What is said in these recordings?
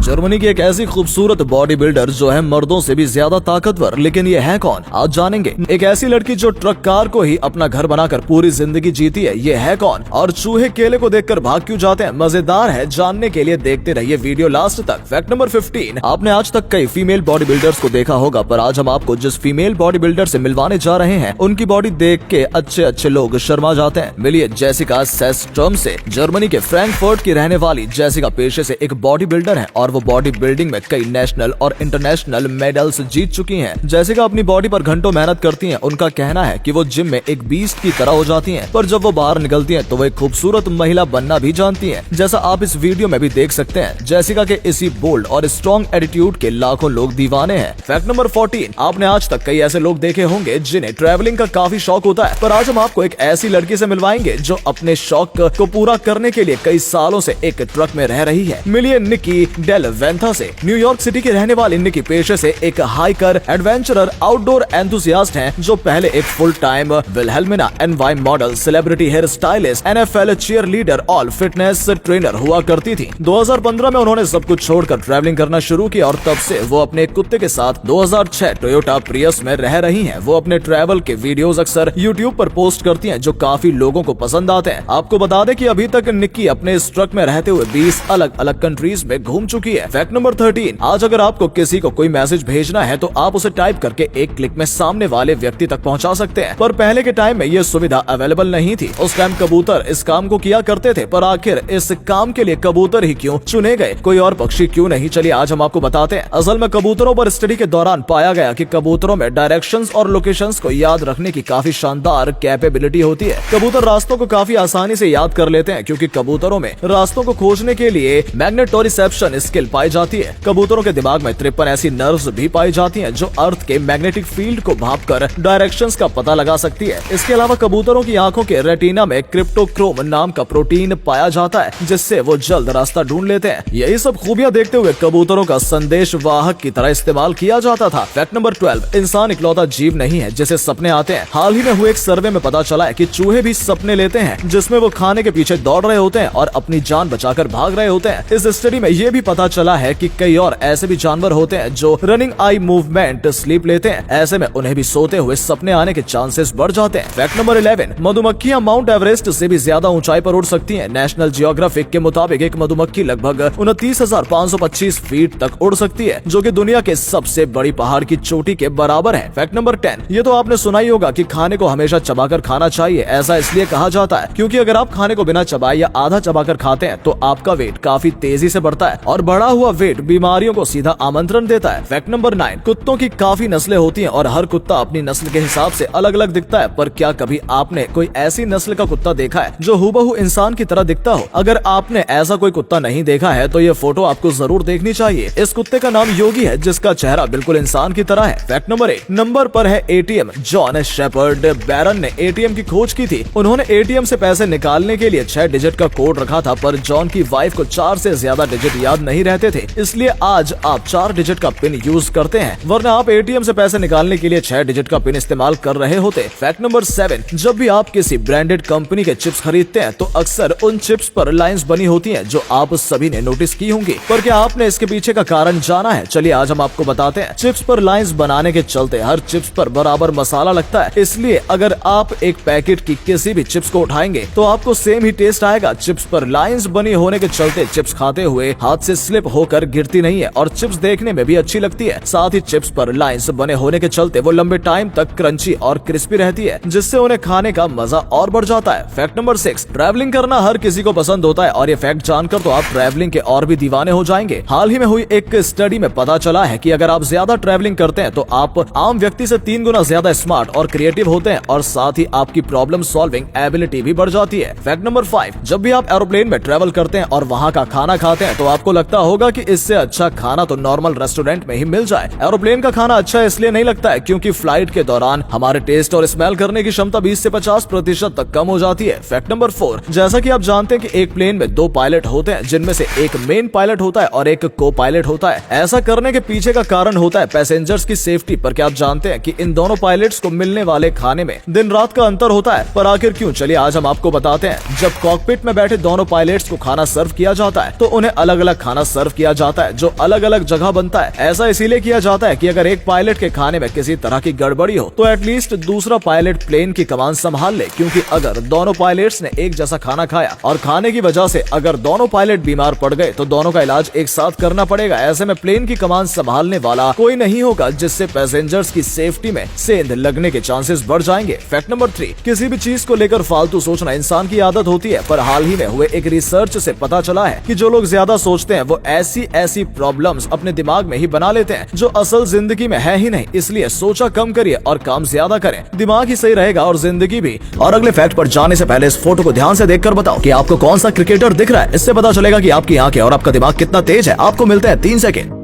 Germany की एक ऐसी खूबसूरत बॉडी बिल्डर जो है मर्दों से भी ज्यादा ताकतवर, लेकिन ये है कौन, आज जानेंगे। एक ऐसी लड़की जो ट्रक कार को ही अपना घर बनाकर पूरी जिंदगी जीती है, ये है कौन, और चूहे केले को देखकर भाग क्यों जाते हैं, मजेदार है, जानने के लिए देखते रहिए वीडियो लास्ट तक। फैक्ट नंबर 15, आपने आज तक कई फीमेल बॉडी बिल्डर्स को देखा होगा, पर आज हम आपको जिस फीमेल बॉडी बिल्डर से मिलवाने जा रहे हैं उनकी बॉडी देख के अच्छे अच्छे लोग शर्मा जाते हैं। मिलिए जेसिका सेस्ट्रम से। जर्मनी के फ्रैंकफर्ट की रहने वाली जेसिका पेशे से एक बॉडी बिल्डर है और वो बॉडी बिल्डिंग में कई नेशनल और इंटरनेशनल मेडल्स जीत चुकी हैं। जेसिका अपनी बॉडी पर घंटों मेहनत करती हैं। उनका कहना है कि वो जिम में एक बीस्ट की तरह हो जाती हैं, पर जब वो बाहर निकलती हैं तो वो एक खूबसूरत महिला बनना भी जानती हैं, जैसा आप इस वीडियो में भी देख सकते हैं। जेसिका के इसी बोल्ड और स्ट्रॉन्ग एटीट्यूड के लाखों लोग दीवाने हैं। फैक्ट नंबर 14, आपने आज तक कई ऐसे लोग देखे होंगे जिन्हें ट्रैवलिंग का काफी शौक होता है, पर आज हम आपको एक ऐसी लड़की से मिलवाएंगे जो अपने शौक को पूरा करने के लिए कई सालों से एक ट्रक में रह रही है। मिलिए निकी डेल वेंथा से। न्यूयॉर्क सिटी की रहने वाली निकी पेशे से एक हाइकर, एडवेंचरर, आउटडोर एंथुसियास्ट हैं, जो पहले एक full time Wilhelmina NY model, celebrity hair stylist, NFL cheerleader और फिटनेस ट्रेनर हुआ करती थी। 2015 में उन्होंने सब कुछ छोड़कर ट्रैवलिंग करना शुरू किया और तब से वो अपने कुत्ते के साथ 2006 टोयोटा प्रियस में रह रही हैं। वो अपने ट्रैवल के वीडियोस अक्सर यूट्यूब पर पोस्ट करती हैं, जो काफी लोगों को पसंद आते हैं। आपको बता दें कि अभी तक निक्की अपने इस ट्रक में रहते हुए 20 अलग अलग कंट्रीज में घूम चुकी है। फैक्ट नंबर 13, आज अगर आपको किसी को कोई मैसेज भेजना है तो आप उसे टाइप करके एक क्लिक में सामने वाले व्यक्ति तक पहुंचा सकते हैं, पर पहले के टाइम में ये सुविधा अवेलेबल नहीं थी। उस टाइम कबूतर इस काम को किया करते थे, पर आखिर इस काम के लिए कबूतर ही क्यों चुने गए, कोई और पक्षी क्यों नहीं? चलिए आज हम आपको बताते हैं। असल में कबूतरों पर स्टडी के दौरान पाया गया कि कबूतरों में डायरेक्शंस और लोकेशंस को याद रखने की काफी शानदार कैपेबिलिटी होती है। कबूतर रास्तों को काफी आसानी से याद कर लेते हैं, क्योंकि कबूतरों में रास्तों को खोजने के लिए मैग्नेटोरिसेप्शन स्किल पाई जाती है। कबूतरों के दिमाग में 53 ऐसी नर्व्स भी पाई जाती हैं, जो अर्थ के मैग्नेटिक फील्ड को भांपकर डायरेक्शंस का पता लगा सकती है। इसके अलावा कबूतरों की आंखों के रेटिना में क्रिप्टोक्रोम नाम का प्रोटीन पाया जाता है, जिससे वो जल्द रास्ता ढूंढ लेते हैं। यही सब खूबियां देखते हुए कबूतरों का संदेश वाहक की तरह इस्तेमाल किया जाता था। फैक्ट नंबर 12, इंसान इकलौता जीव नहीं है जिसे सपने आते हैं। हाल ही में हुए एक सर्वे में पता चला है कि चूहे भी सपने लेते हैं, जिसमें वो खाने के पीछे दौड़ रहे होते हैं और अपनी जान बचाकर भाग रहे होते हैं। इस स्टडी में ये भी पता चला है कि कई और ऐसे भी जानवर होते हैं जो रनिंग आई मूवमेंट स्लीप लेते हैं। ऐसे में उन्हें भी सोते हुए सपने आने के चांसेस बढ़ जाते हैं। फैक्ट नंबर 11, मधुमक्खियां माउंट एवरेस्ट से भी ज्यादा ऊंचाई पर उड़ सकती हैं। नेशनल जियोग्राफिक के मुताबिक एक मधुमक्खी लगभग 29,525 फीट तक उड़ सकती है, जो कि दुनिया के सबसे बड़ी पहाड़ की चोटी के बराबर है। फैक्ट नंबर 10, ये तो आपने सुना ही होगा कि खाने को हमेशा चबाकर खाना चाहिए। ऐसा इसलिए कहा जाता है क्योंकि अगर आप खाने को बिना चबाए या आधा चबाकर खाते हैं तो आपका वेट काफी तेजी से बढ़ता है और बढ़ा हुआ वेट बीमारियों को सीधा आमंत्रण देता है। फैक्ट नंबर 9, कुत्तों की काफी नस्लें होती हैं और हर कुत्ता अपनी नस्ल के हिसाब से अलग अलग दिखता है, पर क्या कभी आपने कोई ऐसी नस्ल का कुत्ता देखा है जो हूबहू इंसान की तरह दिखता हो? अगर आपने ऐसा कोई कुत्ता नहीं देखा है तो ये फोटो आपको जरूर देखनी चाहिए। इस कुत्ते का नाम योगी है, जिसका चेहरा बिल्कुल इंसान की तरह है। फैक्ट नंबर 8, नंबर पर है ATM। जॉन शेपर्ड बैरन ने ATM की खोज की थी। उन्होंने ATM से पैसे निकालने के लिए 6 डिजिट का कोड रखा था, पर जॉन की वाइफ को 4 से ज्यादा डिजिट याद नहीं रहते थे, इसलिए आज आप 4 डिजिट का पिन यूज करते हैं, वरना आप ATM से पैसे निकालने के लिए 6 डिजिट का पिन इस्तेमाल कर रहे होते। फैक्ट नंबर 7, जब भी आप किसी ब्रांडेड कंपनी के चिप्स खरीदते हैं तो अक्सर उन चिप्स पर लाइंस बनी होती हैं, जो आप सभी ने नोटिस की होंगी, पर क्या आपने इसके पीछे का कारण जाना है? चलिए आज हम आपको बताते हैं। चिप्स पर लाइंस बनाने के चलते हर चिप्स पर बराबर मसाला लगता है, इसलिए अगर आप एक पैकेट की किसी भी चिप्स को उठाएंगे तो आपको सेम ही टेस्ट आएगा। चिप्स पर लाइंस बनी होने के चलते चिप्स खाते हुए हाथ से स्लिप होकर गिरती नहीं है और चिप्स देखने में भी अच्छी लगती है। साथ ही चिप्स पर लाइंस बने होने के चलते वो लंबे टाइम तक क्रंची और क्रिस्पी रहती है, जिससे उन्हें खाने का मजा और बढ़ जाता है। फैक्ट नंबर 6, ट्रैवलिंग करना हर किसी को पसंद होता है और ये फैक्ट जानकर तो आप ट्रैवलिंग के और भी दीवाने हो जाएंगे। हाल ही में हुई एक स्टडी में पता चला है कि अगर आप ज्यादा ट्रैवलिंग करते हैं तो आप आम व्यक्ति से 3 गुना ज्यादा स्मार्ट और क्रिएटिव होते हैं और साथ ही आपकी प्रॉब्लम सॉल्विंग एबिलिटी भी बढ़ जाती है। फैक्ट नंबर 5, जब भी आप एरोप्लेन में ट्रैवल करते हैं और वहाँ का खाना खाते हैं तो आपको लगता होगा कि इससे अच्छा खाना तो नॉर्मल रेस्टोरेंट में ही मिल जाए। एरोप्लेन का खाना अच्छा इसलिए नहीं लगता है क्योंकि फ्लाइट के दौरान हमारे टेस्ट और स्मेल करने की क्षमता 20 से 50% तक कम हो जाती है। फैक्ट नंबर 4, जैसा कि आप जानते हैं कि एक प्लेन में 2 पायलट होते हैं, जिनमें से एक मेन पायलट होता है और एक को पायलट होता है। ऐसा करने के पीछे का कारण होता है पैसेंजर्स की सेफ्टी, पर क्या आप जानते हैं कि इन दोनों पायलट्स को मिलने वाले खाने में दिन रात का अंतर होता है? पर आखिर क्यों? चलिए आज हम आपको बताते हैं। जब कॉकपिट में बैठे दोनों पायलट्स को खाना सर्व किया जाता है तो उन्हें अलग अलग खाना सर्व किया जाता है जो अलग अलग जगह बनता है। ऐसा इसीलिए किया जाता है कि अगर एक पायलट के खाने में किसी तरह की गड़बड़ी हो तो एटलीस्ट दूसरा पायलट प्लेन की कमान संभाल ले, क्योंकि अगर दोनों पायलट्स ने एक जैसा खाना खाया और खाने की वजह से अगर दोनों पायलट बीमार पड़ गए तो दोनों का इलाज एक साथ करना पड़ेगा। ऐसे में प्लेन की कमान संभालने वाला कोई नहीं होगा, जिससे पैसेंजर्स की सेफ्टी में सेंध लगने के चांसेस बढ़ जाएंगे। फैक्ट नंबर 3, किसी भी चीज को लेकर फालतू सोचना इंसान की आदत होती है, पर हाल ही में हुए एक रिसर्च से पता चला है कि जो लोग ज्यादा सोचते हैं वो ऐसी प्रॉब्लम्स अपने दिमाग में ही बना लेते हैं जो असल जिंदगी में है ही नहीं। इसलिए सोचा कम करिए और काम ज्यादा करें, दिमाग ही सही रहेगा और जिंदगी भी। और अगले फैक्ट पर जाने से पहले इस फोटो को ध्यान से देखकर बताओ कि आपको कौन सा क्रिकेटर दिख रहा है। इससे पता चलेगा कि आपकी आंखें और आपका दिमाग कितना तेज है। आपको मिलते हैं 3 सेकेंड।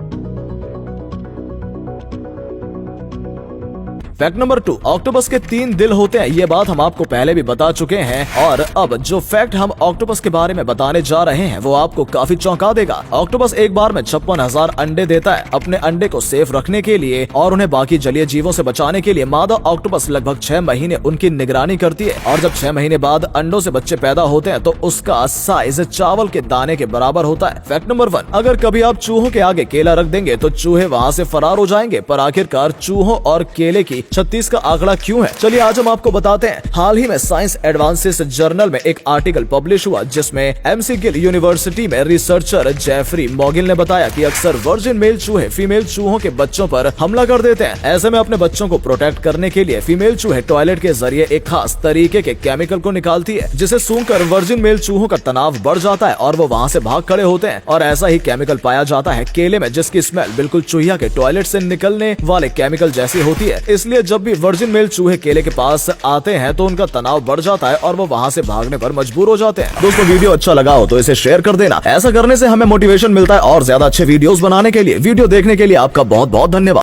फैक्ट नंबर 2, ऑक्टोपस के 3 दिल होते हैं। ये बात हम आपको पहले भी बता चुके हैं और अब जो फैक्ट हम ऑक्टोपस के बारे में बताने जा रहे हैं वो आपको काफी चौंका देगा। ऑक्टोपस एक बार में 56,000 अंडे देता है। अपने अंडे को सेफ रखने के लिए और उन्हें बाकी जलीय जीवों से बचाने के लिए मादा ऑक्टोपस लगभग 6 महीने उनकी निगरानी करती है और जब 6 महीने बाद अंडों से बच्चे पैदा होते हैं तो उसका साइज चावल के दाने के बराबर होता है। फैक्ट नंबर 1, अगर कभी आप चूहों के आगे केला रख देंगे तो चूहे वहाँ से फरार हो जाएंगे, पर आखिरकार चूहों और केले की 36 का आंकड़ा क्यों है, चलिए आज हम आपको बताते हैं। हाल ही में साइंस एडवांसेस जर्नल में एक आर्टिकल पब्लिश हुआ जिसमें एमसीगिल यूनिवर्सिटी में रिसर्चर जेफरी मॉगिल ने बताया कि अक्सर वर्जिन मेल चूहे फीमेल चूहों के बच्चों पर हमला कर देते हैं। ऐसे में अपने बच्चों को प्रोटेक्ट करने के लिए फीमेल चूहे टॉयलेट के जरिए एक खास तरीके के केमिकल को निकालती है जिसे सूंघकर वर्जिन मेल चूहों का तनाव बढ़ जाता है और वो वहाँ से भाग खड़े होते हैं। और ऐसा ही केमिकल पाया जाता है केले में, जिसकी स्मेल बिल्कुल चूहिया के टॉयलेट से निकलने वाले केमिकल जैसी होती है। इसलिए जब भी वर्जिन मेल चूहे केले के पास आते हैं तो उनका तनाव बढ़ जाता है और वो वहाँ से भागने पर मजबूर हो जाते हैं। दोस्तों, वीडियो अच्छा लगा हो तो इसे शेयर कर देना। ऐसा करने से हमें मोटिवेशन मिलता है और ज्यादा अच्छे वीडियोस बनाने के लिए। वीडियो देखने के लिए आपका बहुत बहुत धन्यवाद।